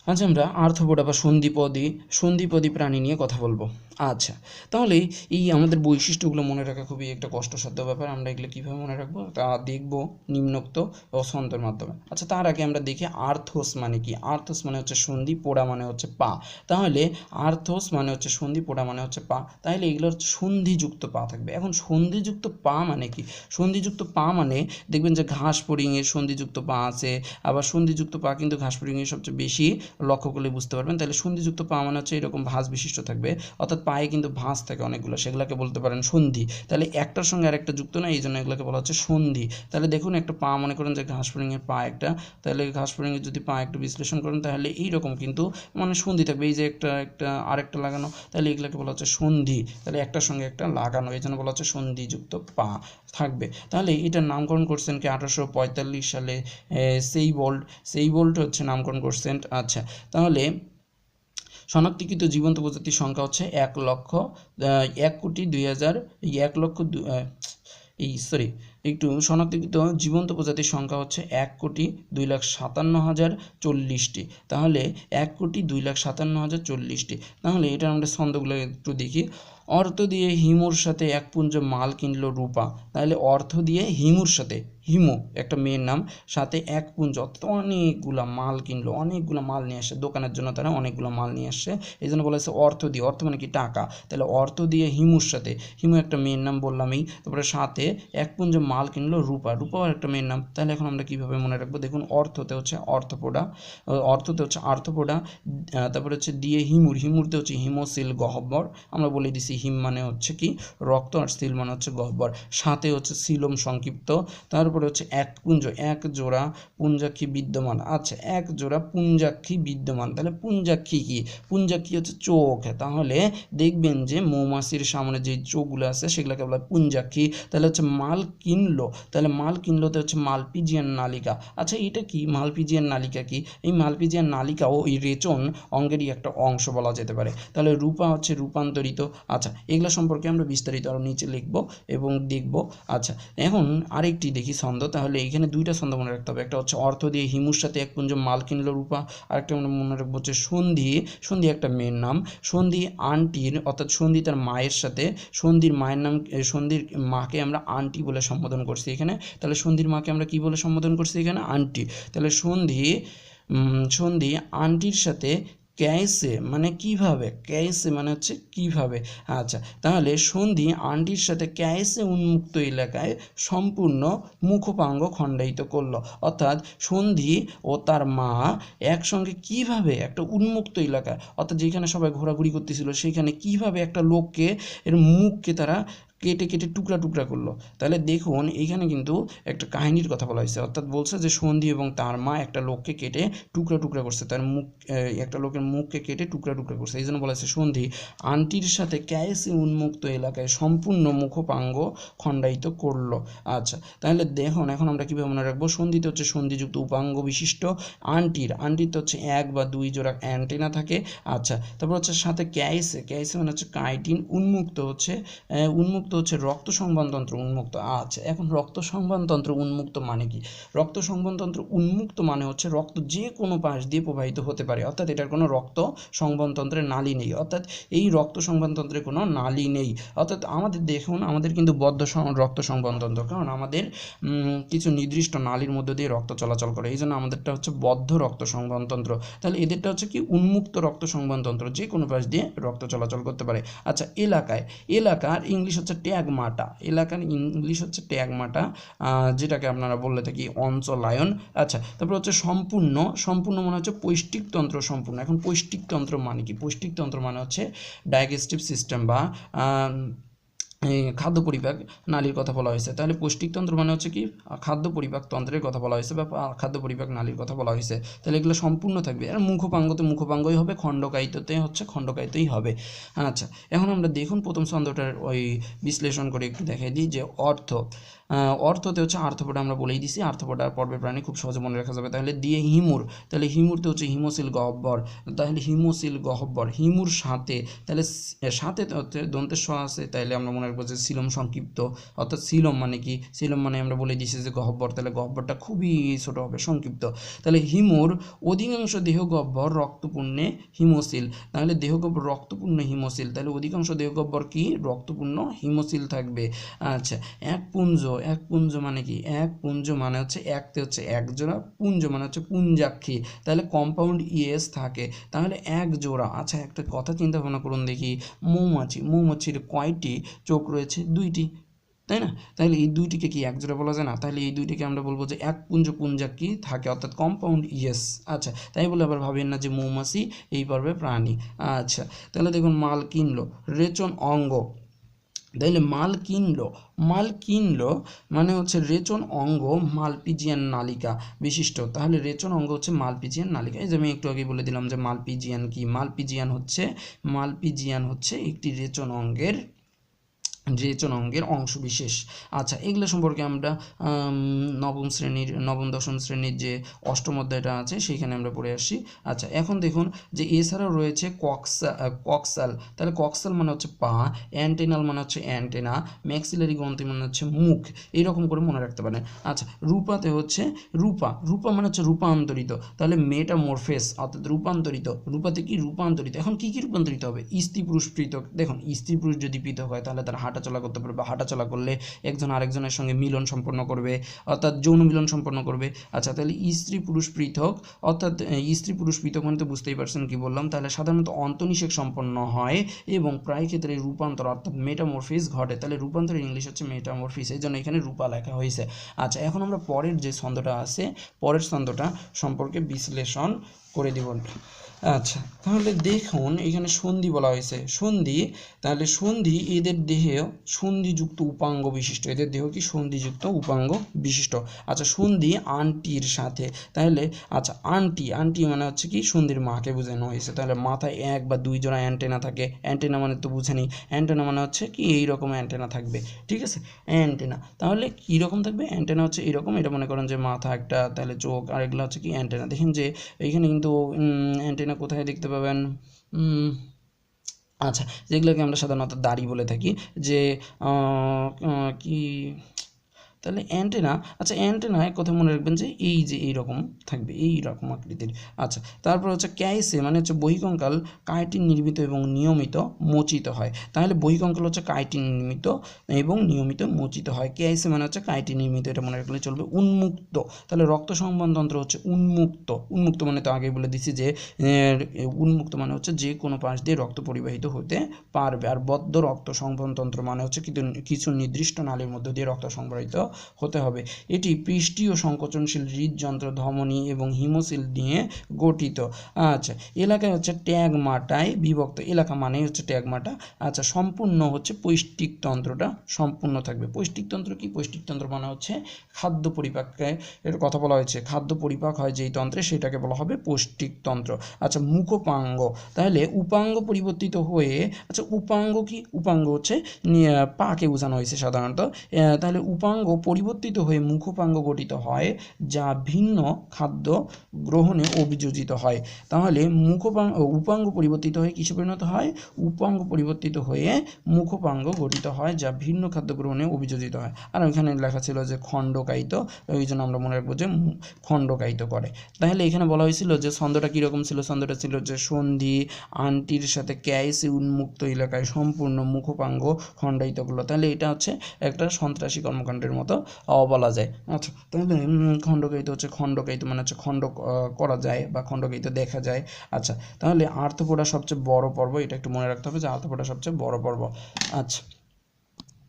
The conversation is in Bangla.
আজ আমরা আর্থ্রোপোডা বা সন্ধিপদী প্রাণী নিয়ে কথা বলবো। আচ্ছা, তাহলে এই আমাদের বৈশিষ্ট্যগুলো মনে রাখা খুবই একটা কষ্টসাধ্য ব্যাপার। আমরা এগুলো কীভাবে মনে রাখবো তা দেখবো নিম্নোক্ত ও ছন্দের মাধ্যমে। আচ্ছা, তার আগে আমরা দেখি আর্থোস মানে কি। আর্থোস মানে হচ্ছে সন্ধি, পোডা মানে হচ্ছে পা। তাহলে আর্থোস মানে হচ্ছে সন্ধি, পোডা মানে হচ্ছে পা। তাহলে এগুলো হচ্ছে সন্ধিযুক্ত পা থাকবে। এখন সন্ধিযুক্ত পা মানে কি? সন্ধিযুক্ত পা মানে দেখবেন যে ঘাস ফড়িংয়ের সন্ধিযুক্ত পা আছে, আবার সন্ধিযুক্ত পা কিন্তু ঘাস ফড়িংয়ের সবচেয়ে বেশি লক্ষ্য করলে বুঝতে পারবেন। তাহলে সন্ধিযুক্ত পা মানে হচ্ছে এরকম ভাঁজ বিশিষ্ট থাকবে, অর্থাৎ পায়ে কিন্তু ভাঁজ থাকে অনেকগুলো, সেগুলোকে বলতে পারেন সন্ধি। তাহলে একটার সঙ্গে আরেকটা যুক্ত না, এই জন্য এগুলোকে বলা হচ্ছে সন্ধি। তাহলে দেখুন একটা পা, মনে করেন যে ঘাস ফড়িংয়ের পা একটা, তাহলে ঘাস ফড়িংয়ের যদি পা একটু বিশ্লেষণ করেন তাহলে এইরকম কিন্তু মানে সন্ধি থাকবে, এই যে একটা একটা আরেকটা লাগানো, তাহলে এগুলোকে বলা হচ্ছে সন্ধি। তাহলে একটার সঙ্গে একটা লাগানো, এই জন্য বলা হচ্ছে সন্ধিযুক্ত পা থাকবে। তাহলে এটার নামকরণ করছেন কি 1845 সালে সেইবোল্ট হচ্ছে নামকরণ করছেন। আচ্ছা, তাহলে শনাক্তকৃত জীবন্ত প্রজাতির সংখ্যা হচ্ছে 1,02,000 শনাক্তকৃত জীবন্ত প্রজাতির সংখ্যা হচ্ছে 1,02,57,040টি। তাহলে 1,02,57,040টি। তাহলে এটার আমরা ছন্দগুলো একটু দেখি। অর্থ দিয়ে হিমুর সাথে এক পুঞ্জ মাল কিনলো রূপা। তাহলে অর্থ দিয়ে হিমুর সাথে, হিমু একটা মেয়ের নাম, সাথে এক পুঞ্জ অর্থাৎ অনেকগুলা মাল কিনলো, অনেকগুলো মাল নিয়ে আসে দোকানের জন্য, তারা অনেকগুলো মাল নিয়ে আসছে, এই জন্য বলা হয়েছে অর্থ দিয়ে। অর্থ মানে কি? টাকা। তাহলে অর্থ দিয়ে হিমুর সাথে, হিমু একটা মেয়ের নাম বললামই, তারপরে সাথে এক পুঞ্জ মাল কিনলো রূপা, রূপাও একটা মেয়ের নাম। তাহলে এখন আমরা কীভাবে মনে রাখবো? দেখুন, অর্থতে হচ্ছে অর্থপোডা, তারপরে হচ্ছে দিয়ে হিমুর, হিমুরতে হচ্ছে হিমোসিল গহ্বর, আমরা বলে দিছি হিম মানে হচ্ছে কি রক্ত, আর সিল মানে হচ্ছে গহ্বর, সাথে হচ্ছে সিলোম সংক্ষিপ্ত, তারপরে হচ্ছে এক পুঞ্জ, এক জোড়া পুঞ্জাক্ষী বিদ্যমান। আচ্ছা, এক জোড়া পুঞ্জাক্ষী বিদ্যমান, তাহলে পুঞ্জাক্ষী কি? পুঞ্জাক্ষী হচ্ছে চোখ। তাহলে দেখবেন যে মৌমাছির সামনে যে চোখগুলো আছে সেগুলোকে বলা হয় পুঞ্জাক্ষী। তাহলে হচ্ছে মাল কিনলো, তাহলে মাল কিনলোতে হচ্ছে মালপিজিয়ান নালিকা। আচ্ছা, এটা কি মালপিজিয়ান নালিকা? কি এই মালপিজিয়ান নালিকাও এই রেচন অঙ্গেরই একটা অংশ বলা যেতে পারে। তাহলে রূপা হচ্ছে রূপান্তরিত। আচ্ছা, এগুলো সম্পর্কে আমরা বিস্তারিত আরও নিচে লিখবো এবং দেখব। আচ্ছা, এখন আরেকটি দেখি ছন্দ। তাহলে এখানে দুইটা ছন্দ মনে রাখতে হবে, একটা হচ্ছে অর্থ দিয়ে হিমুর সাথে এক পুঞ্জ মাল কিনলো রূপা, আরেকটা আমরা মনে রাখবো হচ্ছে সন্ধি। সন্ধি একটা মেয়ের নাম, সন্ধি আন্টির, অর্থাৎ সন্ধি তার মায়ের সাথে, সন্ধির মায়ের নাম, সন্ধির মাকে আমরা আন্টি বলে সম্বোধন করছি এখানে। তাহলে সন্ধির মাকে আমরা কি বলে সম্বোধন করছি এখানে? আন্টি। তাহলে সন্ধি আন্টির সাথে ক্যাইসে মানে কিভাবে, ক্যাইসে মানে হচ্ছে কিভাবে। আচ্ছা, তাহলে সন্ধি আন্টির সাথে ক্যাইসে উন্মুক্ত এলাকায় সম্পূর্ণ মুখপাঙ্গ খণ্ডায়িত করলো, অর্থাৎ সন্ধি ও তার মা একসঙ্গে কিভাবে একটা উন্মুক্ত এলাকায়, অর্থাৎ যেখানে সবাই ঘোরাঘুরি করতেছিল সেখানে কিভাবে একটা লোককে, এর মুখকে তারা কেটে কেটে টুকরা টুকরা করলো। তাহলে দেখুন এইখানে কিন্তু একটা কাহিনীর কথা বলা হয়েছে, অর্থাৎ বলছে যে সন্ধি এবং তার মা একটা লোককে কেটে টুকরা টুকরা করছে, তার মুখ, একটা লোকের মুখকে কেটে টুকরা টুকরা করছে, এই জন্য বলা হয়েছে সন্ধি আন্টির সাথে ক্যাইসে উন্মুক্ত এলাকায় সম্পূর্ণ মুখপাঙ্গ খণ্ডায়িত করলো। আচ্ছা, তাহলে দেখুন এখন আমরা কীভাবে মনে রাখবো? সন্ধিতে হচ্ছে সন্ধিযুক্ত উপাঙ্গ বিশিষ্ট, আন্টিতে হচ্ছে এক বা দুই জোড়া অ্যান্টেনা থাকে। আচ্ছা, তারপর হচ্ছে সাথে ক্যাইসে মানে হচ্ছে কাইটিন, উন্মুক্ত হচ্ছে রক্ত সংবহনতন্ত্র উন্মুক্ত। আচ্ছা, এখন রক্ত সংবহনতন্ত্র উন্মুক্ত মানে কি? রক্ত সংবহনতন্ত্র উন্মুক্ত মানে হচ্ছে রক্ত যে কোনো পাশ দিয়ে প্রবাহিত হতে পারে, অর্থাৎ এটার কোনো রক্ত সংবহনতন্ত্রের নালী নেই, অর্থাৎ এই রক্ত সংবহনতন্ত্রের কোনো নালী নেই। অর্থাৎ আমাদের দেখুন, আমাদের কিন্তু বদ্ধ রক্ত সংবহনতন্ত্র, কারণ আমাদের কিছু নির্দিষ্ট নালীর মধ্য দিয়ে রক্ত চলাচল করে, এই জন্য আমাদেরটা হচ্ছে বদ্ধ রক্ত সংবহনতন্ত্র। তাহলে এদেরটা হচ্ছে কি উন্মুক্ত রক্ত সংবহনতন্ত্র, যে কোনো পাশ দিয়ে রক্ত চলাচল করতে পারে। আচ্ছা, এলাকার ইংলিশ হচ্ছে ট্যাগমাটা, এলাকার ইংলিশ হচ্ছে ট্যাগমাটা, যেটাকে আপনারা বললে থাকি অঞ্চলায়ন। আচ্ছা, তারপর হচ্ছে সম্পূর্ণ মানে হচ্ছে পৈষ্টিকতন্ত্র সম্পূর্ণ। এখন পৈষ্টিকতন্ত্র মানে কি? পৈষ্টিকতন্ত্র মানে হচ্ছে ডাইজেস্টিভ সিস্টেম বা খাদ্য পরিপাক নালীর কথা বলা হয়েছে। তাহলে পৌষ্টিকতন্ত্র মানে হচ্ছে কি খাদ্য পরিপাক তন্ত্রের কথা বলা হয়েছে বা খাদ্য পরিপাক নালীর কথা বলা হয়েছে। তাহলে এগুলো সম্পূর্ণ থাকবে, আর মুখপাঙ্গই হবে, খণ্ডকায়িততে হচ্ছে খণ্ডকায়িতই হবে। আচ্ছা, এখন আমরা দেখুন প্রথম ছন্দটার ওই বিশ্লেষণ করে একটু দেখাই দিই যে অর্থ। অর্থতে হচ্ছে আর্থ্রোপোডা আমরা বলেই দিছি, আর্থ্রোপোডা পর্বের প্রাণী, খুব সহজে মনে রাখা যাবে। তাহলে দিয়ে হিমুর, তাহলে হিমুরতে হচ্ছে হিমোসিল গহ্বর, তাহলে হিমোসিল গহ্বর হিমুর সাথে, তাহলে সাথে হচ্ছে দন্তের স আছে, তাহলে আমরা মনে রাখবো যে সিলোম সংক্ষিপ্ত, অর্থাৎ সিলোম মানে কি, সিলোম মানে আমরা বলে দিছি যে গহ্বর, তাহলে গহ্বরটা খুবই ছোট হবে, সংক্ষিপ্ত। তাহলে হিমুর অধিকাংশ দেহগহ্বর রক্তপূর্ণে হিমোসিল, তাহলে দেহগহ্বর রক্তপূর্ণ হিমোসিল, তাহলে অধিকাংশ দেহগহ্বর কি রক্তপূর্ণ হিমোসিল থাকবে। আচ্ছা, এক পুঞ্জ মানে কি, এক পুঞ্জ মানে হচ্ছে একতে হচ্ছে এক জোড়া, পুঞ্জ মানে হচ্ছে পুঞ্জাক্ষী, তাহলে কম্পাউন্ড ইএস থাকে, তাহলে এক জোড়া। আচ্ছা, একটা কথা চিন্তা ভাবনা করুন দেখি, মৌমাছির কয়টি চোখ রয়েছে? 2টি, তাই না? তাহলে এই 2টিকে কি এক জোড়া বলা যায় না? তাহলে এই 2টিকে আমরা বলবো যে এক পুঞ্জ পুঞ্জাক্ষী থাকে, অর্থাৎ কম্পাউন্ড ইএস। আচ্ছা, তাই বলে আবার ভাবেন না যে মৌমাছি এই পর্বে প্রাণী। আচ্ছা, তাহলে দেখুন মাল কিনলো, রেচন অঙ্গ, তাইলে মাল কিনলো মানে হচ্ছে রেচন অঙ্গ মালপিজিয়ান নালিকা বিশিষ্ট, তাহলে রেচন অঙ্গ হচ্ছে মালপিজিয়ান নালিকা। এই যে আমি একটু আগে বলে দিলাম যে মালপিজিয়ান কি, মালপিজিয়ান হচ্ছে একটি রেচন অঙ্গের অংশবিশেষ। আচ্ছা, এগুলো সম্পর্কে আমরা নবম দশম শ্রেণীর যে অষ্টম অধ্যায়টা আছে সেইখানে আমরা পড়ে আসছি। আচ্ছা, এখন দেখুন যে এছাড়াও রয়েছে কক্সাল, তাহলে কক্সাল মানে হচ্ছে পা, অ্যান্টেনাল মানে হচ্ছে অ্যান্টেনা, ম্যাক্সিলারি গ্রন্থি মানে হচ্ছে মুখ, এইরকম করে মনে রাখতে পারেন। আচ্ছা, রূপাতে হচ্ছে রূপা মানে হচ্ছে রূপান্তরিত, তাহলে মেটামরফেস অর্থাৎ রূপান্তরিত, রূপাতে কি রূপান্তরিত। এখন কি রূপান্তরিত হবে? স্ত্রী পুরুষ পৃথক, দেখুন স্ত্রী পুরুষ যদি পৃথক হয় তাহলে তার হাঁটাচলা করতে পারবে, বা হাঁটাচলা করলে একজন আরেকজনের সঙ্গে মিলন সম্পন্ন করবে, অর্থাৎ যৌন মিলন সম্পন্ন করবে। আচ্ছা, তাহলে স্ত্রী পুরুষ পৃথক, অর্থাৎ স্ত্রী পুরুষ পৃথক মানে তো বুঝতেই পারছেন কি বললাম। তাহলে সাধারণত অন্তনিষেক সম্পন্ন হয় এবং প্রায় ক্ষেত্রে রূপান্তর অর্থাৎ মেটামরফিস ঘটে, তাহলে রূপান্তর ইংলিশ হচ্ছে মেটামরফিস, এই জন্য এখানে রূপা লেখা হয়েছে। আচ্ছা, এখন আমরা পরের যে ছন্দটা আছে, পরের ছন্দটা সম্পর্কে বিশ্লেষণ করে দিব। আচ্ছা, তাহলে দেখুন এখানে সন্ধি বলা হয়েছে, সন্ধি, তাহলে সন্ধি এদের দেহে সন্ধিযুক্ত উপাঙ্গ বিশিষ্ট, এদের দেহ কি সন্ধিযুক্ত উপাঙ্গ বিশিষ্ট। আচ্ছা, সন্ধি আন্টির সাথে, তাহলে আচ্ছা আন্টি মানে হচ্ছে কি সন্ধির মাকে বোঝানো হয়েছে, তাহলে মাথায় 1 বা 2 জোড়া অ্যান্টেনা থাকে, অ্যান্টেনা মানে তো বুঝেনি, অ্যান্টেনা মানে হচ্ছে কি এইরকম অ্যান্টেনা থাকবে, ঠিক আছে, অ্যান্টেনা, তাহলে কীরকম থাকবে? অ্যান্টেনা হচ্ছে এরকম, এটা মনে করেন যে মাথা একটা, তাহলে চোখ, আর এগুলো হচ্ছে কি অ্যান্টেনা। দেখেন যে এইখানে কিন্তু অ্যান্টেনা কোথায় দেখতে পাবেন? আচ্ছা, যেগুলোকে আমরা সাধারণত দাড়ি বলে থাকি, যে কি, তাহলে অ্যান্টেনা, আচ্ছা অ্যান্টেনায় কথা মনে রাখবেন যে এই যে এইরকম থাকবে, এই রকম আকৃতির। আচ্ছা, তারপর হচ্ছে ক্যাইসে মানে হচ্ছে বহিকঙ্কাল কাইটিন নির্মিত এবং নিয়মিত মোচিত হয়, তাহলে বহিকঙ্কাল হচ্ছে কাইটিন নির্মিত এবং নিয়মিত মোচিত হয়, ক্যাইসে মানে হচ্ছে কাইটিন নির্মিত, এটা মনে রাখলে চলবে। উন্মুক্ত, তাহলে রক্ত সংবহনতন্ত্র হচ্ছে উন্মুক্ত মানে তো আগে বলে দিছি যে উন্মুক্ত মানে হচ্ছে যে কোনো পাশ দিয়ে রক্ত পরিবাহিত হতে পারবে, আর বদ্ধ রক্ত সংবহনতন্ত্র মানে হচ্ছে কিছু নির্দিষ্ট নালীর মধ্য দিয়ে রক্ত সংবহিত হতে হবে। এটি পৃষ্ঠীয় সংকোচনশীল হৃদযন্ত্র, ধমনী এবং হিমোসিল নিয়ে গঠিত। আচ্ছা, এলাকায় হচ্ছে ট্যাগমাটায় বিভক্ত, এলাকা মানেই হচ্ছে ট্যাগমাটা। আচ্ছা, সম্পূর্ণ হচ্ছে পৌষ্টিকতন্ত্রটা সম্পূর্ণ থাকবে। পৌষ্টিকতন্ত্র কি? পৌষ্টিকতন্ত্র মানে হচ্ছে খাদ্য পরিপাককে এর কথা বলা হয়েছে, খাদ্য পরিপাক হয় যেই তন্ত্রে সেটাকে বলা হবে পৌষ্টিকতন্ত্র। আচ্ছা, মুখোপাঙ্গ, তাহলে উপাঙ্গ পরিবর্তিত হয়ে, আচ্ছা উপাঙ্গ কি? উপাঙ্গ হচ্ছে পাকে বোঝানো হয়েছে সাধারণত, তাহলে উপাঙ্গ পরিবর্তিত হয়ে মুখোপাঙ্গ গঠিত হয় যা ভিন্ন খাদ্য গ্রহণে অভিযোজিত হয়, তাহলে উপাঙ্গ পরিবর্তিত হয়ে কিসে পরিণত হয়? উপাঙ্গ পরিবর্তিত হয়ে মুখোপাঙ্গ গঠিত হয় যা ভিন্ন খাদ্য গ্রহণে অভিযোজিত হয়। আর ওইখানে লেখা ছিল যে খণ্ডকায়িত, ওই জন্য আমরা মনে রাখবো যে খণ্ডকায়িত করে। তাহলে এখানে বলা হয়েছিল যে ছন্দটা কীরকম ছিল? ছন্দটা ছিল যে সন্ধি আন্টির সাথে ক্যাইসে উন্মুক্ত এলাকায় সম্পূর্ণ মুখোপাঙ্গ খণ্ডায়িত করলো, তাহলে এটা হচ্ছে একটা সন্ত্রাসী কর্মকাণ্ডের মতো বলা যায়। আচ্ছা, তাহলে খণ্ডকায়িত হচ্ছে, খণ্ডকায়িত মানে হচ্ছে খণ্ড করা যায় বা খণ্ডকায়িত দেখা যায়। আচ্ছা, তাহলে আর্থ্রোপোডা সবচেয়ে বড় পর্ব, এটা একটু মনে রাখতে হবে যে আর্থ্রোপোডা সবচেয়ে বড় পর্ব। আচ্ছা,